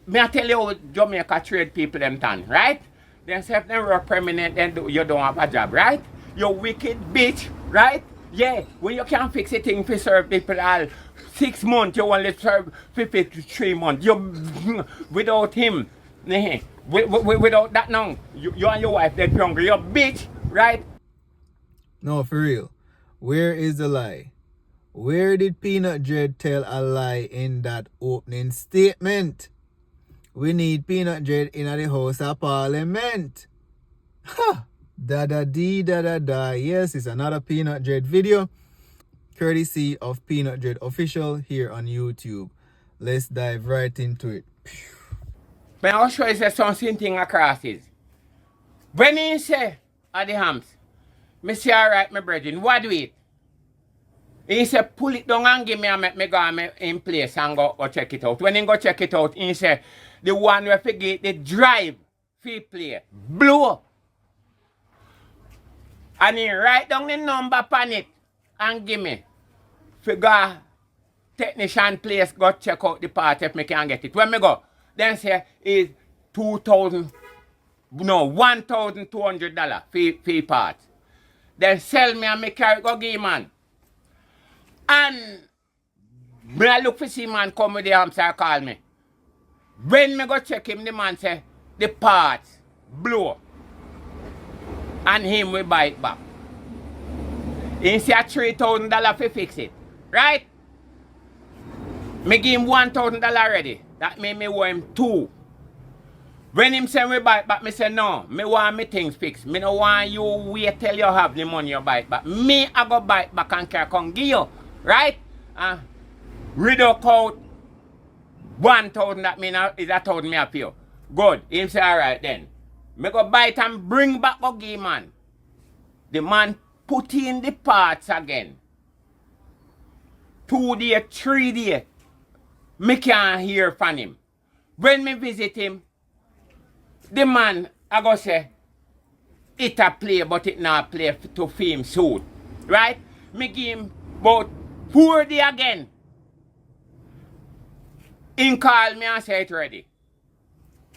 me I tell you how Jamaica trade people them done, right? They say if they work permanent, then you don't have a job, right? You wicked bitch, right? Yeah, when you can't fix a thing for serve people all 6 months, you only serve 53 months. You without him, without that now, you and your wife dead hungry. You bitch, right? No, for real. Where is the lie? Where did Peanut Dread tell a lie in that opening statement? We need Peanut Dread in the House of Parliament. Ha! Da-da-dee, da-da-da. Yes, it's another Peanut Dread video. Courtesy of Peanut Dread Official here on YouTube. Let's dive right into it. But I'll show you something thing across is. When he say at the hams, me say alright, my brethren, what do it? He said, pull it down and give me and make me go in place and go check it out. When he go check it out, he said, the one where forget the drive, free play, blow. And he write down the number on it and give me. Figure technician place, go check out the part if me can get it. When me go, then say, is $1,200 fee part. Then sell me and me carry go give man. And me I look for see man come with the hamster call me. When me go check him, the man say, the parts blow. And him will buy it back. He say $3,000 to fix it. Right? Me give him $1,000 already. That mean me owe him $2,000. When him say we buy it back, me say no. Me want me things fixed. Me no want you wait till you have the money you buy it back. Me I go buy it back and can give you. Right? Reduce out $1,000, that mean is $1,000 me up you. Good. Him say alright then. Me go buy it and bring back go give man. The man put in the parts again. 2 days, 3 days. Me can't hear from him. When me visit him, the man I go say, it a play but it not play to film suit. Right? Me give him about 4 days again. He call me and say it ready.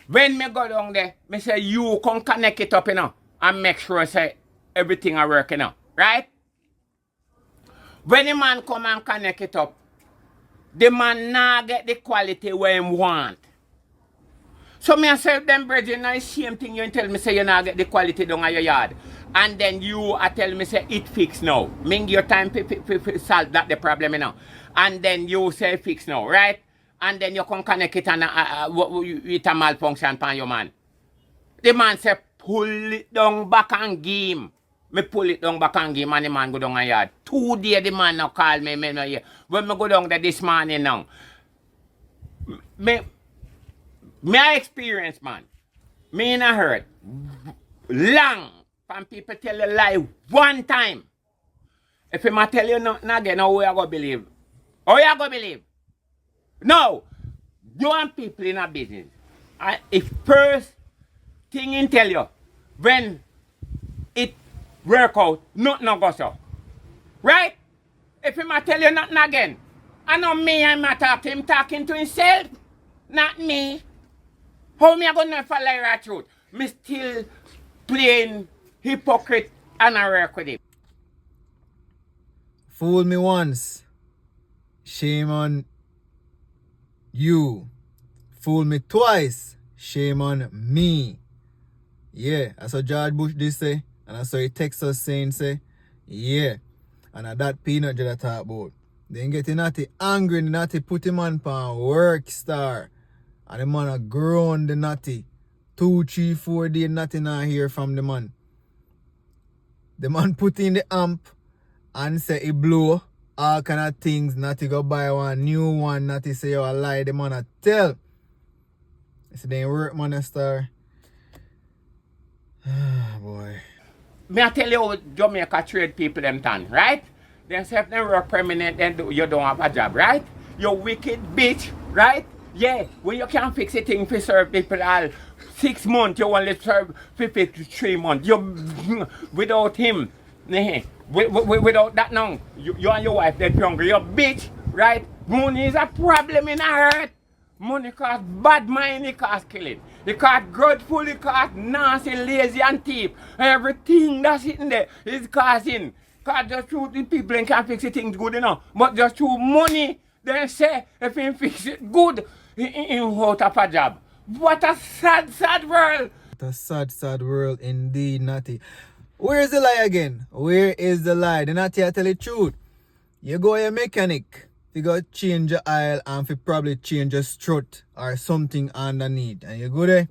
When me go down there, me say you come connect it up, you know, and make sure say everything are working out, right? When the man come and connect it up, the man not get the quality where him want. So me I say them brethren, the same thing you tell me say you not get the quality down at your yard. And then you tell me say it fix now. Ming your time to solve that the problem, you know. And then you say fix now, right? And then you can connect it and it a malfunction pan your man. The man say pull it down back and give him. Me pull it down back and give him and the man go down a yard. 2 days the man now call me no here. When me go down there this morning now. Me experience man. Me in a hurt. Long. From people tell you lie one time. If him tell you nothing again, how you go believe? How you go believe? No, you want people in a business. And if first thing in tell you, when it work out, nothing no go so. Right? If him tell you nothing again, I know me I'm talking, him talking to himself, not me. How me I gonna know if I lie right truth? Me still playing hypocrite and I work with him. Fool me once. Shame on you. Fool me twice. Shame on me. Yeah, that's what George Bush did say. And that's what he text us saying, say, yeah. And that Peanut Dread talk about. Then getting natty angry, the natty put him on pan work star. And the man a grown the natty. 2, 3, 4 days natty not hear from the man. The man put in the amp and say he blow. All kind of things, natty go buy one new one, natty say you a lie, the man a tell. I said they work man a star. Boy. Me I tell you how Jamaica trade people them done, right? They say if they work permanent, then you don't have a job, right? You wicked bitch, right? Yeah, when you can't fix a thing for serve people all 6 months, you only serve 53 months. You without him, without that now, you and your wife dead hungry. You bitch, right? Money is a problem in a hurt. Money cost bad mind, it cost killing. It cost grudgeful, it cost nasty, lazy and thief. Everything that's sitting there is costing. Cause just through the people and can't fix the things good enough. But just through money, they say if he fix it good, he out of a job. What a sad, sad world. What a sad, sad world indeed, Natty. Where is the lie again? Where is the lie? The Natty, I tell the truth. You go to a mechanic, you go change your oil and you probably change your strut or something underneath. And you go there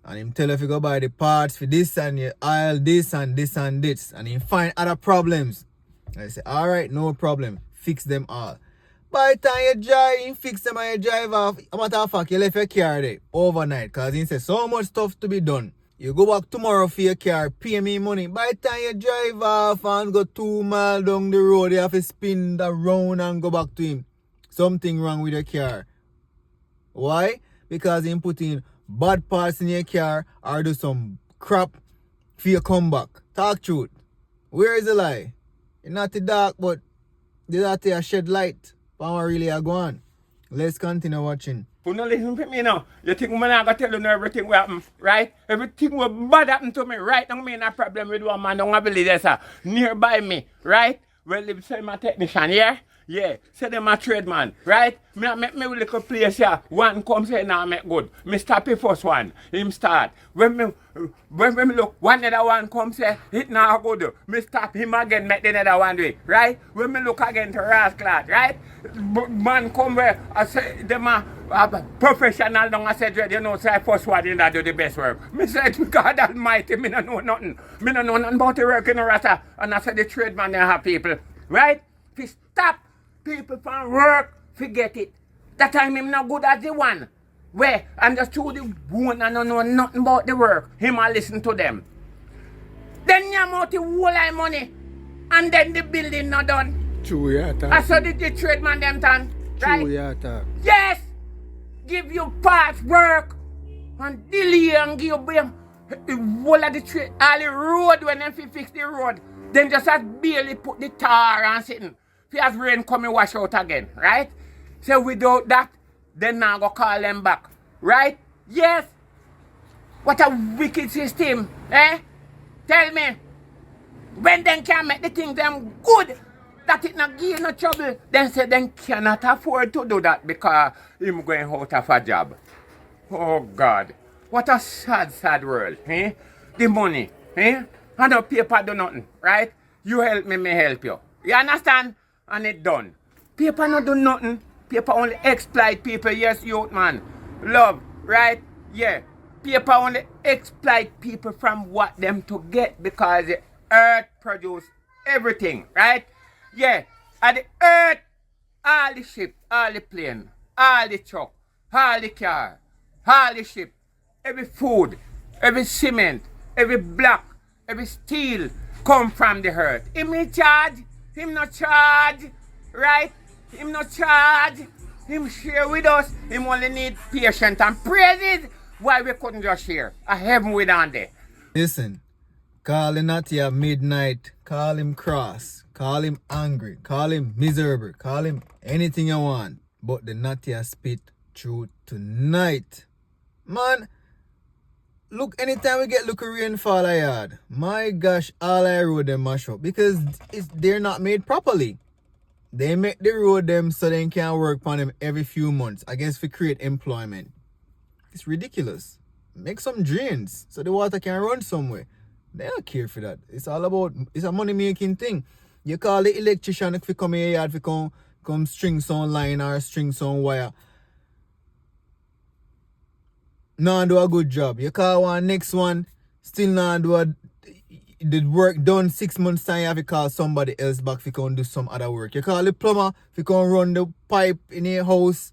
and him tell you if you go buy the parts for this and your oil this and this and this. And you find other problems. I say, alright, no problem. Fix them all. By the time you drive, you fix them and you drive off. A matter of fact, you left your car there overnight because he said so much stuff to be done. You go back tomorrow for your car, pay me money. By the time you drive off and go 2 miles down the road, you have to spin around and go back to him. Something wrong with your car. Why? Because he put in bad parts in your car or do some crap for you come back. Talk truth. Where is the lie? It's not the dark, but there's not a shed light. But really are going. Let's continue watching. You don't listen to me now. You think I'm not going to tell you everything will happen, right? Everything will bad happen to me, right? Don't mean a problem with one man, don't believe there's nearby me, right? Well, they say my technician, yeah? Yeah, say them a tradesman, right? Me make me little place here. One come say now make good. Me stop the first one. Him start. When me look, one other one come say it now good. Me stop him again, make the other one do it, right? When me look again to rascal, right? Man come where I say them a professional don't I said you know say first one in that do the best work. Me said God Almighty, me don't know nothing. Me don't know nothing about the work in the rasta. And I said the tradesman they have people, right? Fi stop people from work, forget it. That time him not good as the one. Where I'm just through the one and don't know nothing about the work. Him I listen to them. Then you amount the whole of money. And then the building not done. True, yeah, talk. I saw the tradesman them done. Right? True, yeah, talk. Yes! Give you parts work and delay and give them the whole of the trade, all the road when them fix the road. Then just as barely put the tar and sitting. If as rain come and wash out again, right? So without that, then now go call them back. Right? Yes. What a wicked system, eh? Tell me. When they can make the things them good, that it not give no trouble, then say they cannot afford to do that because him going out of a job. Oh God. What a sad, sad world, eh? The money, eh? And no paper do nothing, right? You help me help you. You understand? And it done. Paper not do nothing. Paper only exploit people. Yes, youth man. Love, right? Yeah. Paper only exploit people from what them to get because the earth produce everything, right? Yeah. And the earth, all the ship, all the plane, all the truck, all the car, all the ship, every food, every cement, every block, every steel come from the earth. Him in charge. Him not charge, right? Him not charge. Him share with us. Him only need patience and praises. Why we couldn't just share? A heaven with on there. Listen, call him Natty at midnight, call him cross, call him angry, call him miserable, call him anything you want. But the Natty spit truth tonight. Man, look, anytime we get look rainfall I had, my gosh, all I road them mash up because they're not made properly. They make the road them so they can work on them every few months. I guess to create employment. It's ridiculous. Make some drains so the water can run somewhere. They don't care for that. It's all about, it's a money making thing. You call the electrician if you come in your yard, if you come string some line or string some wire. Not do a good job. You call one next one, still not do the work done 6 months time, you have to call somebody else back if you can do some other work. You call the plumber if you can run the pipe in your house.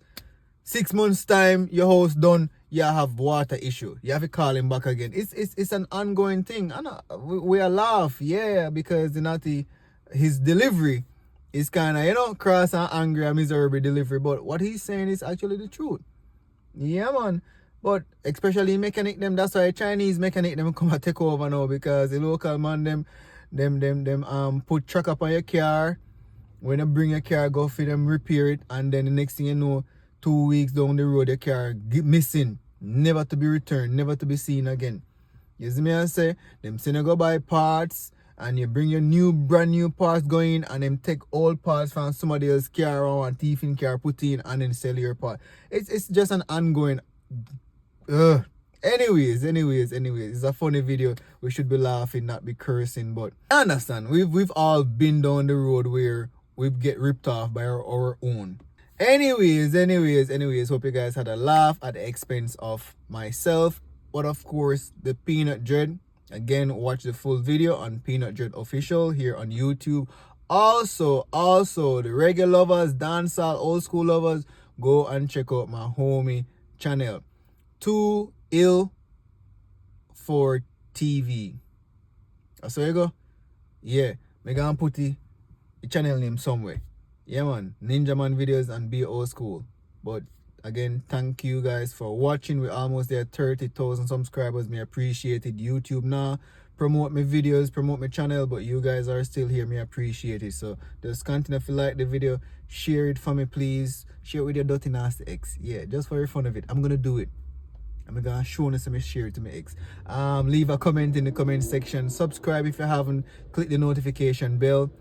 6 months time, your house done, you have water issue. You have to call him back again. It's an ongoing thing. And we are laugh, yeah, because his delivery is kind of, cross and angry and miserable delivery. But what he's saying is actually the truth. Yeah, man. But especially mechanic them, that's why Chinese mechanic them come and take over now because the local man them put track up on your car. When you bring your car, go for them repair it, and then the next thing you know, 2 weeks down the road, your car missing, never to be returned, never to be seen again. You see me I say? Them say you go buy parts and you bring your brand new parts going and them take old parts from somebody else's car or a thief in car, put in and then sell your part. It's just an ongoing. Anyways, it's a funny video. We should be laughing, not be cursing, but I understand. We've all been down the road where we get ripped off by our own. Anyways, hope you guys had a laugh at the expense of myself. But of course, the Peanut Dread. Again, watch the full video on Peanut Dread Official here on YouTube. Also, the reggae lovers, dancehall, old school lovers, go and check out my homie channel. Too Ill for TV. That's where you go? Yeah, me gonna put the channel name somewhere. Yeah man, Ninja Man videos and be old school. But again, thank you guys for watching. We're almost there 30,000 subscribers. Me appreciate it. YouTube now promote my videos, promote my channel, but you guys are still here. Me appreciate it. So just continue to like the video, share it for me please. Share it with your dirty nasty ex. Yeah, just for the fun of it. I'm gonna do it. I'm gonna show this and share it to my ex. Leave a comment in the comment section. Subscribe if you haven't. Click the notification bell.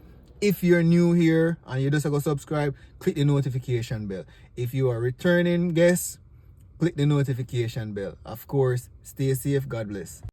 If you're new here and you just go subscribe, click the notification bell. If you are returning guest, click the notification bell. Of course, stay safe. God bless.